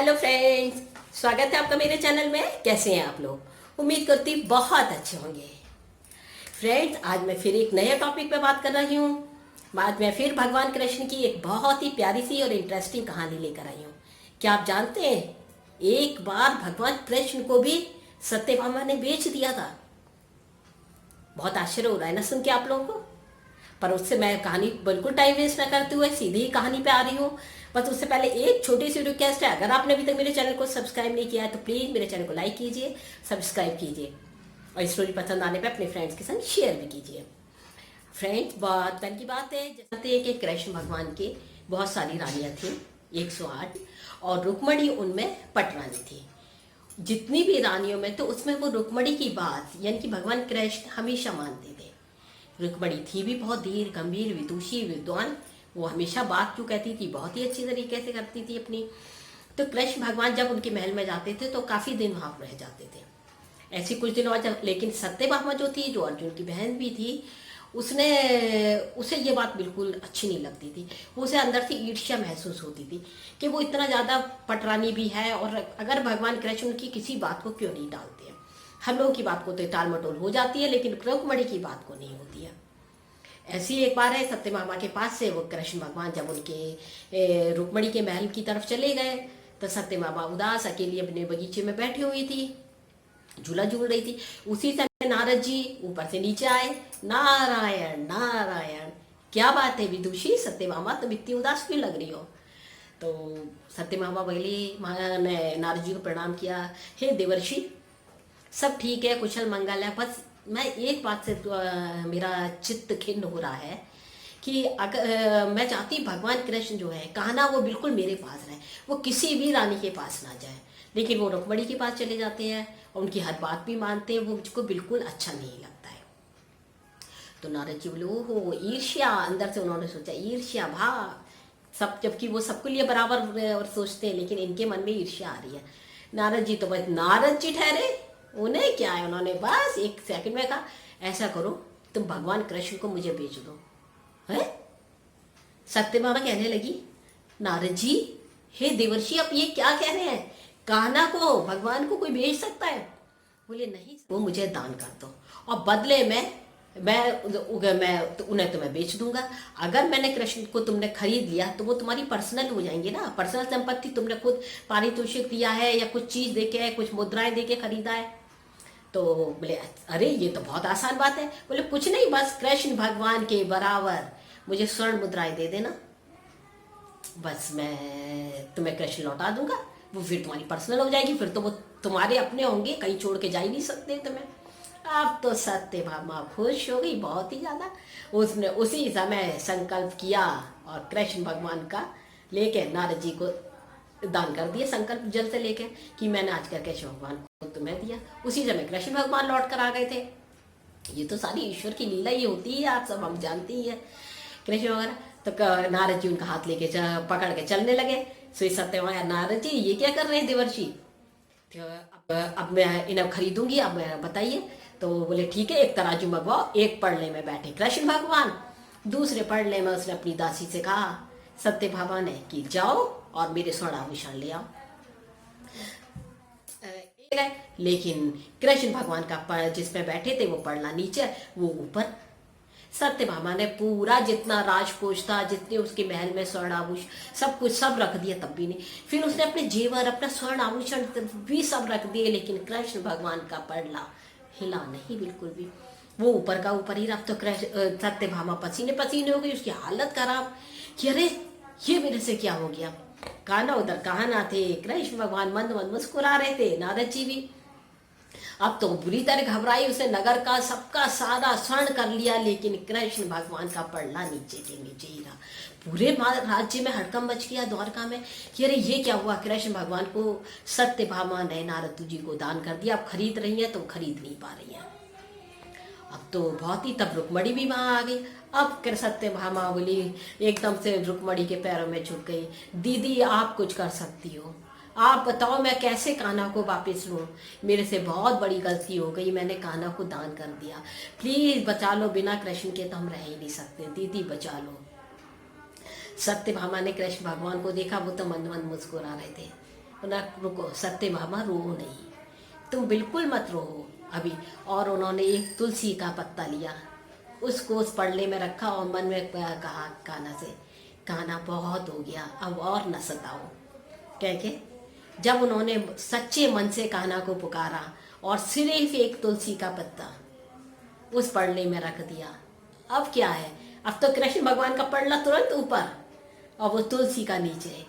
Hello friends, स्वागत है आपका मेरे चैनल में। कैसे हैं आप लोग? उम्मीद करती बहुत अच्छे होंगे। फ्रेंड्स, आज मैं फिर एक नए टॉपिक पे बात कर रही हूँ। आज मैं फिर भगवान कृष्ण की एक बहुत ही प्यारी सी और इंटरेस्टिंग कहानी लेकर आई हूँ। क्या आप जानते हैं, एक बार भगवान कृष्ण को भी सत्यभामा ने बेच दिया था। बहुत आश्चर्य हो रहा है ना सुन के आप लोगों को। पर उससे मैं कहानी बिल्कुल टाइम वेस्ट ना करते हुए सीधे ही कहानी पे आ रही हूँ। बस उससे पहले एक छोटी सी रिक्वेस्ट है, अगर आपने अभी तक मेरे चैनल को सब्सक्राइब नहीं किया है तो प्लीज़ मेरे चैनल को लाइक कीजिए, सब्सक्राइब कीजिए और स्टोरी पसंद आने पे अपने फ्रेंड्स के संग शेयर भी कीजिए। फ्रेंड्स, बात कल की बात है, जानते हैं कि कृष्ण भगवान की बहुत सारी रानियाँ थी, 108, और रुक्मणी उनमें पटरानी थी। जितनी भी रानियों में तो उसमें वो रुक्मणी की बात यानी कि भगवान कृष्ण हमेशा मानते थे। रुक्मणी थी भी बहुत धीर गंभीर विदुषी विद्वान। वो हमेशा बात क्यों कहती थी, बहुत ही अच्छी तरीके से करती थी अपनी। तो कृष्ण भगवान जब उनके महल में जाते थे तो काफी दिन वहां रह जाते थे। ऐसी कुछ दिन बाद लेकिन सत्यभामा जो थी, जो अर्जुन की बहन भी थी, उसने उसे ये बात बिल्कुल अच्छी नहीं लगती थी। उसे अंदर से ईर्ष्या महसूस होती थी कि वो इतना ज़्यादा पटरानी भी है और अगर भगवान कृष्ण उनकी किसी बात को क्यों नहीं टालते हैं। हम लोगों की बात को तो टाल मटोल हो जाती है लेकिन रुक्मणी की बात को नहीं होती है। ऐसी एक बार है, सत्यभामा के पास से वो कृष्ण भगवान जब उनके रुक्मणी के महल की तरफ चले गए तो सत्यभामा उदास अकेली अपने बगीचे में बैठी हुई थी, झूला झूल रही थी। उसी समय नारद जी ऊपर से नीचे आए। नारायण नारायण, क्या बात है विदुषी सत्यभामा, तुम इतनी उदास क्यों लग रही हो? तो सत्यभामा बोली, ने नारद जी को प्रणाम किया। हे देवर्षि, सब ठीक है, कुशल मंगल है, बस मैं एक बात से मेरा चित्त खिन्न हो रहा है कि अगर मैं चाहती भगवान कृष्ण जो है कहना वो बिल्कुल मेरे पास रहे, वो किसी भी रानी के पास ना जाए, लेकिन वो रुक्मणी के पास चले जाते हैं और उनकी हर बात भी मानते हैं। वो मुझको बिल्कुल अच्छा नहीं लगता है। तो नारद जी बोले, ओहो ईर्ष्या, अंदर से उन्होंने सोचा ईर्ष्या भाव सब, जबकि वो सबके लिए बराबर और सोचते हैं लेकिन इनके मन में ईर्ष्या आ रही है। नारद जी तो बस नारद जी ठहरे, उन्हें क्या है, उन्होंने बस एक सेकंड में कहा, ऐसा करो तुम भगवान कृष्ण को मुझे बेच दो। है सत्यभामा कहने लगी, नारद जी, हे देवर्षि, आप ये क्या कह रहे हैं? कान्हा को भगवान को कोई बेच सकता है? बोले नहीं, वो मुझे दान कर दो और बदले में मैं तो उन्हें तो मैं बेच दूंगा। अगर मैंने कृष्ण को तुमने खरीद लिया तो वो तुम्हारी पर्सनल हो जाएंगे ना, पर्सनल संपत्ति। तुमने खुद पारितोषिक दिया है या कुछ चीज देके, कुछ मुद्राएं देके खरीदा है। तो बोले अरे ये तो बहुत आसान बात है। बोले कुछ नहीं, बस कृष्ण भगवान के बराबर मुझे स्वर्ण मुद्राएं दे देना, बस मैं तुम्हें कृष्ण लौटा दूंगा। वो फिर तुम्हारी पर्सनल हो जाएगी, फिर तो वो तुम्हारे अपने होंगे, कहीं छोड़ के जा ही नहीं सकते तुम्हें। अब तो सत्यभामा खुश हो गई बहुत ही ज्यादा। उसने उसी समय संकल्प किया और कृष्ण भगवान का लेके नारद जी को दान कर दिया, संकल्प जल से लेके कि मैंने आज का कृष्ण भगवान को तुम्हें दिया। उसी समय कृष्ण भगवान लौट कर आ गए थे। ये तो सारी ईश्वर की लीला ही होती है, आप सब हम जानती ही है। कृष्ण वगैरह तो नारद जी उनका हाथ लेके पकड़ के चलने लगे। श्री सत्यवाया, नारद जी ये क्या कर रहे हैं देवर्षि? तो अब मैं इन्हें खरीदूंगी, अब बताइए। तो बोले ठीक है, एक तराजू मंगवाओ। एक पड़ने में बैठे कृष्ण भगवान, दूसरे पड़ने में उसने अपनी दासी से कहा सत्यभामा ने कि जाओ और मेरे स्वर्ण आभूषण ले आओ। लेकिन कृष्ण भगवान का जिसमें बैठे थे वो पड़ना नीचे, वो ऊपर। सत्यभामा ने पूरा जितना राजकोष था, जितने उसके महल में स्वर्ण आभूषण सब कुछ सब रख दिया, तब भी नहीं। फिर उसने अपने जेवर, अपना स्वर्ण आभूषण भी सब रख दिए, लेकिन कृष्ण भगवान का पड़ला हिला नहीं बिल्कुल भी। वो ऊपर का ऊपर ही रहा। तो सत्यभामा पसीने पसीने हो गई, उसकी हालत खराब कि अरे ये मेरे से क्या हो गया। कान्हा उधर कहाँ थे, कृष्ण भगवान मंद मंद मुस्कुरा रहे थे, नारद जी भी। अब तो बुरी तरह घबराई, उसे नगर का सबका सारा स्वर्ण कर लिया, लेकिन कृष्ण भगवान का पड़ला नीचे के नीचे ही रहा। पूरे राज्य में हड़कंप मच गया, द्वारका में कि अरे ये क्या हुआ। कृष्ण भगवान को सत्यभामा ने नारद जी को दान कर दिया, अब खरीद रही है तो खरीद नहीं पा रही है। अब तो बहुत ही, तब रुक्मणी भी वहां आ गई। अब सत्यभामा बोली, एकदम से रुक्मणी के पैरों में झुक गई, दीदी आप कुछ कर सकती हो, आप बताओ मैं कैसे कान्हा को वापस लूं। मेरे से बहुत बड़ी गलती हो गई, मैंने कान्हा को दान कर दिया, प्लीज बचा लो, बिना कृष्ण के तो हम रह ही नहीं सकते, दीदी बचा लो। सत्यभामा ने कृष्ण भगवान को देखा, वो तो मंद मंद मुस्कुरा रहे थे। ना रुको सत्यभामा रो नहीं, तुम बिल्कुल मत रो अभी। और उन्होंने एक तुलसी का पत्ता लिया, उसको उस पड़ले में रखा और मन में कहा कान्हा से, कान्हा बहुत हो गया, अब और न सताओ। कह के जब उन्होंने सच्चे मन से कान्हा को पुकारा और सिर्फ एक तुलसी का पत्ता उस पड़ले में रख दिया, अब क्या है, अब तो कृष्ण भगवान का पड़ला तुरंत ऊपर और वो तुलसी का नीचे।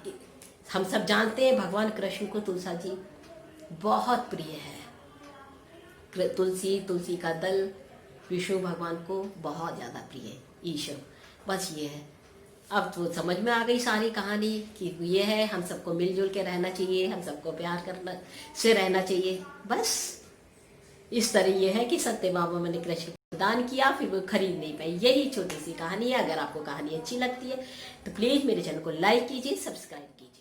हम सब जानते हैं भगवान कृष्ण को तुलसा जी बहुत प्रिय है। तुलसी का दल विष्णु भगवान को बहुत ज़्यादा प्रिय है, ईश्वर। बस ये है, अब तो समझ में आ गई सारी कहानी कि ये है, हम सबको मिलजुल के रहना चाहिए, हम सबको प्यार करना से रहना चाहिए। बस इस तरह ये है कि सत्यभामा ने कृष्ण को दान किया, फिर वो खरीद नहीं पाई। यही छोटी सी कहानी है। अगर आपको कहानी अच्छी लगती है तो प्लीज़ मेरे चैनल को लाइक कीजिए, सब्सक्राइब कीजिए।